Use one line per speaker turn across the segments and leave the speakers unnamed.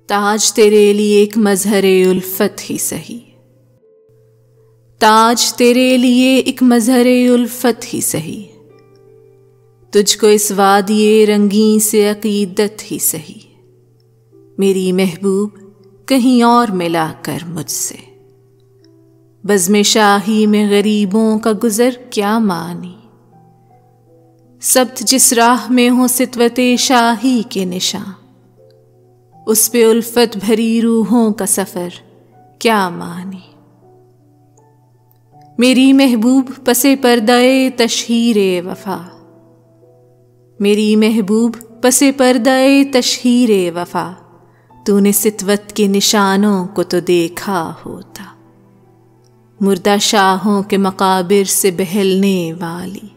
ताज तेरे लिए एक मजहरे उल्फत ही सही, ताज तेरे लिए एक मजहरे उल्फत ही सही, तुझको इस वादिये रंगीन से अकीदत ही सही, मेरी महबूब कहीं और मिला कर मुझसे। बज़्म शाही में गरीबों का गुजर क्या मानी, सब्त जिस राह में हो सितवते शाही के निशान, उस पे उल्फत भरी रूहों का सफर क्या मानी। मेरी महबूब पसे पर्दाए तशहीरे वफा, मेरी महबूब पसे पर्दाए तशहीरे वफा, तूने सितवत के निशानों को तो देखा होता, मुर्दा शाहों के मकाबिर से बहलने वाली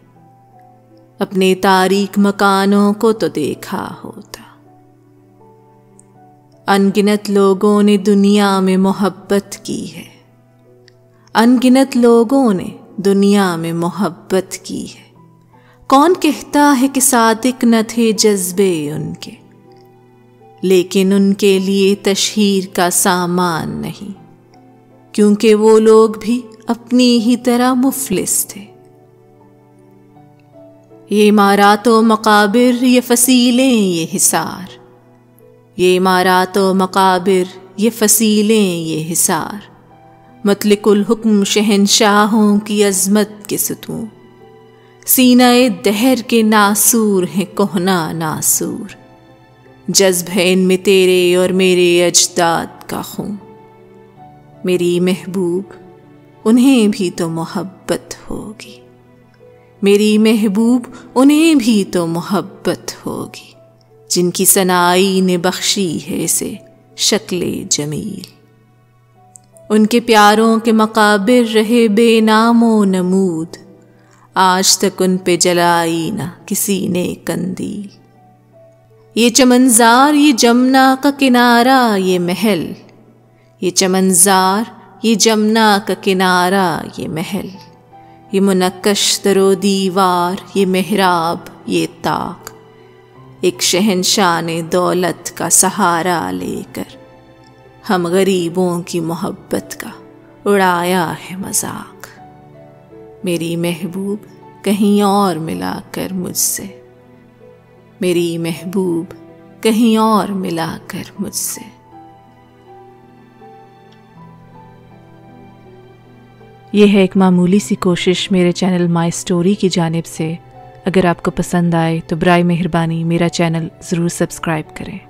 अपने तारीक मकानों को तो देखा होता। अनगिनत लोगों ने दुनिया में मोहब्बत की है, अनगिनत लोगों ने दुनिया में मोहब्बत की है, कौन कहता है कि सादिक न थे जज्बे उनके, लेकिन उनके लिए तशहीर का सामान नहीं, क्योंकि वो लोग भी अपनी ही तरह मुफलिस थे। ये इमारातों मकाबिर, ये फसीलें, ये हिसार, ये इमारातों मकाबिर, ये फसीलें, ये हिसार, मतलिकुल हुक्म शहनशाहों की अजमत के सतूं, सीनाए दहर के नासूर हैं कोहना नासूर, जज्ब है इनमें तेरे और मेरे अजदाद का खून। मेरी महबूब उन्हें भी तो मोहब्बत होगी, मेरी महबूब उन्हें भी तो मोहब्बत होगी, जिनकी सनाई ने बख्शी है इसे शक्ले जमील। उनके प्यारों के मकाबिर रहे बेनामो नमूद, आज तक उन पे जलाई ना किसी ने कंदील। ये चमनजार, ये जमुना का किनारा, ये महल, ये चमनजार, ये जमुना का किनारा, ये महल, ये मुनक्कश दरो दीवार, ये मेहराब, ये ताक, एक शहनशाह ने दौलत का सहारा लेकर हम गरीबों की मोहब्बत का उड़ाया है मजाक। मेरी महबूब कहीं और मिलाकर मुझसे, मेरी महबूब कहीं और मिलाकर मुझसे।
यह है एक मामूली सी कोशिश मेरे चैनल माई स्टोरी की जानिब से। अगर आपको पसंद आए तो बराए मेहरबानी मेरा चैनल ज़रूर सब्सक्राइब करें।